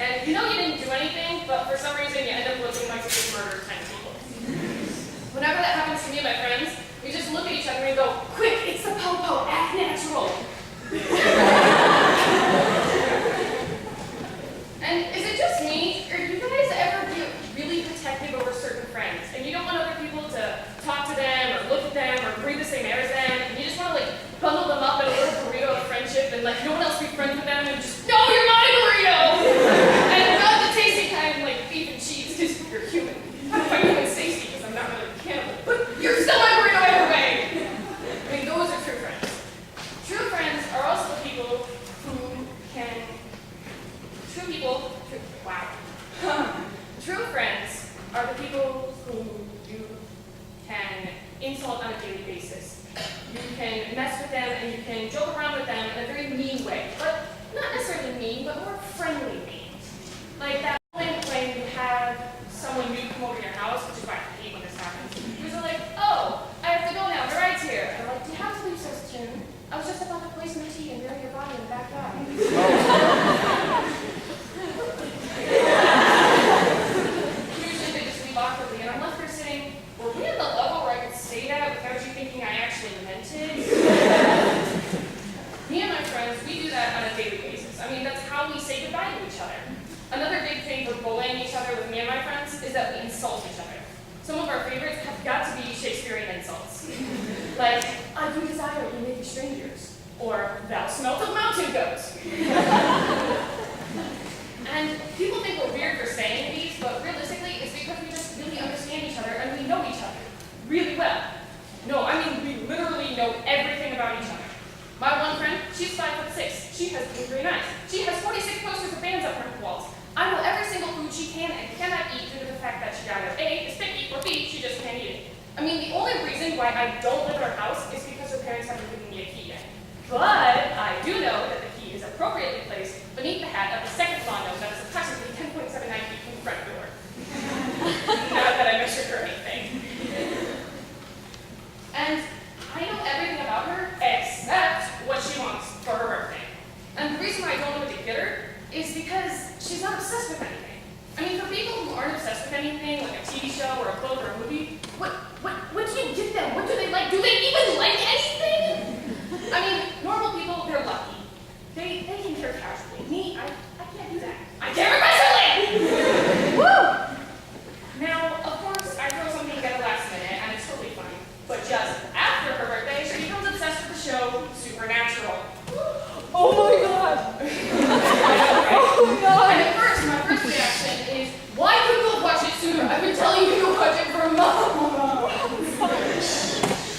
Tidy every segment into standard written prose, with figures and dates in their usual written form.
And you know you didn't do anything, but for some reason you end up looking like you just murdered 10 people. Whenever that happens to me and my friends, we just look at each other and go, quick, it's the po-po, act natural. And is it just me, or do you guys ever get really protective over certain friends, and you don't want other people to talk to them, or look at them, or breathe the same air as them, and you just want to like bundle them up in a little burrito of friendship and let no one else be friends with them, and just, no, you're not a burrito! And not the tasty kind like beef and cheese, because you're human. I don't find human tasty because I'm not really a cannibal, but you're still my burrito either way! I mean, those are true friends. True friends are also the people who can, True friends are the people who you can insult on a daily basis. You can mess with them and you can joke around with them in a very mean way, but not necessarily mean, but more friendly mean. Like that moment when you have someone new come over to your house, which is why I hate when this happens. You're like, oh, I have to go now, the ride's here. And they're like, do you have to leave so soon? I was just about to place my tea and bury your body in the backyard. Usually they just leave awkwardly, and I'm left here sitting, were we at the level where I could say that without you thinking I actually meant it? Me and my friends, we do that on a daily basis. I mean, that's how we say goodbye to each other. Another big thing for bullying each other with me and my friends is that we insult each other. Some of our favorites have got to be Shakespearean insults. Like, I do desire you may be strangers, or thou smelt of mountain goats. And people think we're weird for saying these, but realistically, it's because we just really understand each other and we know each other really well. No, I mean, we literally know everything about each other. My one friend, she's 5'6". She has blue green eyes. She has 46 posters of bands up her walls. I know every single food she can and cannot eat due to the fact that she either A, is picky, or B, she just can't eat it. I mean, the only reason why I don't live at her house is because her parents haven't given me a key yet. But I do know that the key is appropriately placed beneath the hat of the second lawn note that is approximately 10.79 feet from the front door. Not that I measured her anything. And I know everything about her except what she wants for her birthday. And the reason why I don't know what to get her is because she's not obsessed with anything. I mean, for people who aren't obsessed with anything, like a TV show or a book or a movie, what do you get them? What do they like? Do they even like anything? I mean, normal people, they're lucky. They can care casually. Me, I can't do that. I care aggressively! Woo! Now, of course, I throw something together last minute, and it's totally fine. But just after her birthday, she becomes obsessed with the show Supernatural. Oh my god! Oh my god! And at first, my first reaction is, why couldn't you watch it sooner? I've been telling you to watch it for months!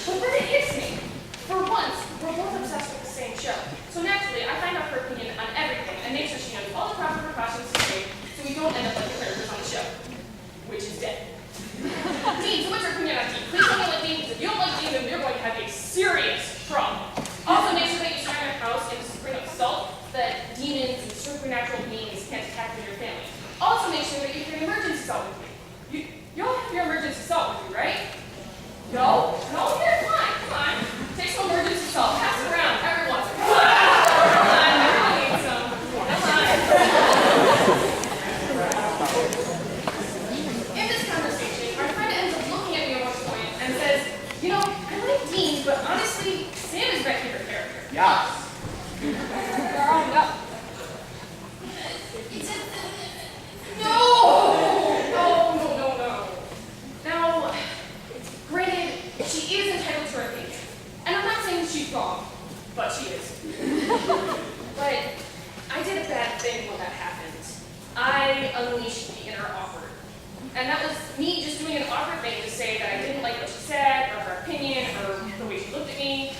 But then it hits me. For once, we're both obsessed with the same show. So naturally, I find out her opinion on everything and make sure she knows all the proper precautions to take so we don't end up like the characters on the show, which is dead. Dean, so what's your opinion on Dean? Please don't like Dean, because if you don't like Dean, then you're going to have a serious problem. Also, make sure that you surround your house in a spring of salt so that demons and supernatural beings can't attack your family. Also, make sure that you carry emergency salt with you. You all have your emergency salt with you, right? No? No? Here, come on. Take some emergency salt. Pass it around. Everyone. Come on. Everyone needs some. Come on. In this conversation, our friend ends up looking at me at one point and says, you know, I like Dean, but honestly, Sam is my favorite character. Yes. No. Now, granted, she is entitled to her opinion. And I'm not saying she's wrong, but she is. But I did a bad thing when that happened. I unleashed the inner awkward. And that was me just doing an awkward thing to say that I didn't like what she said, or her opinion, or the way she looked at me.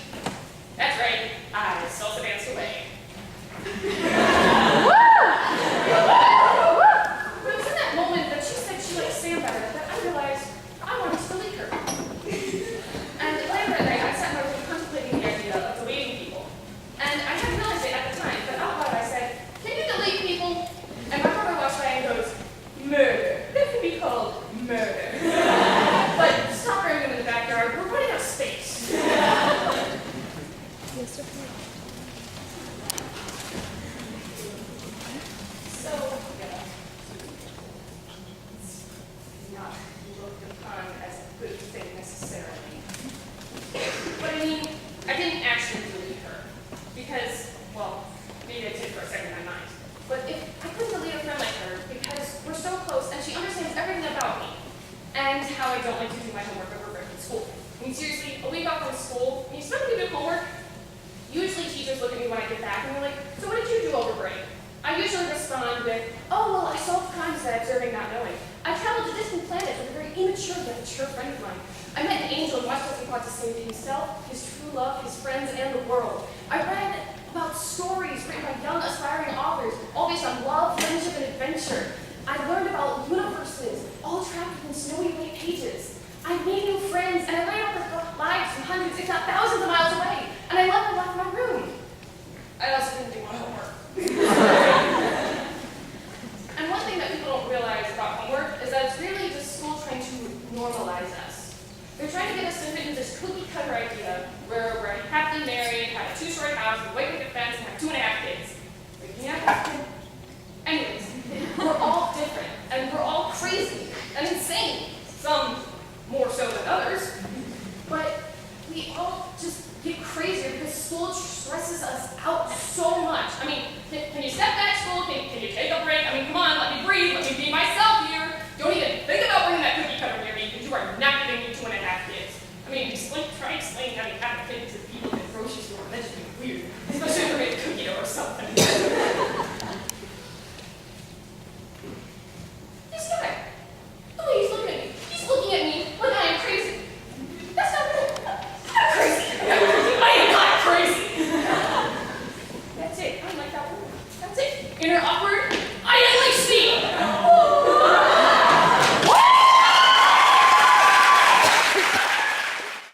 That's right, I self-danced away. But it was in that moment that she said she liked Sam better that I realized I wanted to delete her. And later that night, I sat in my room contemplating the idea of deleting people. And I hadn't realized it at the time, but out loud I said, can you delete people? And my brother watched by and goes, murder. That can be called murder. But stop burying them in the backyard. We're running out of space. how I don't like to do my homework over break in school. I mean, seriously, a week off from school, and you still do homework. Usually teachers look at me when I get back and they're like, so what did you do over break? I usually respond with, oh, well, I solved crimes by observing, not knowing. I traveled to distant planets with a very immature yet mature friend of mine. I met an angel and watched as he fought to save himself, his true love, his friends, and the world. I read about stories written by young, aspiring authors, all based on love, friendship, and adventure. I learned about universes, all trapped within snowy white pages. I made new friends, and I learned about their lives from hundreds, if not thousands of miles away. And I left my room. I also didn't do my homework. And one thing that people don't realize about homework is that it's really just school trying to normalize us. They're trying to get us to fit into this cookie-cutter idea where we're happily married, have a two-story house, with a white picket fence, and have 2.5 kids. Anyways, we're all different, and we're all crazy and insane. Some more so than others. But we all just get crazier because school stresses us out so much. I mean, can you step back, school? Can you take a break? I mean, come on, let me breathe. Let me be myself here. Don't even think about bringing that cookie cutter near me because you are not giving me 2.5 kids. I mean, try explaining how you have a kid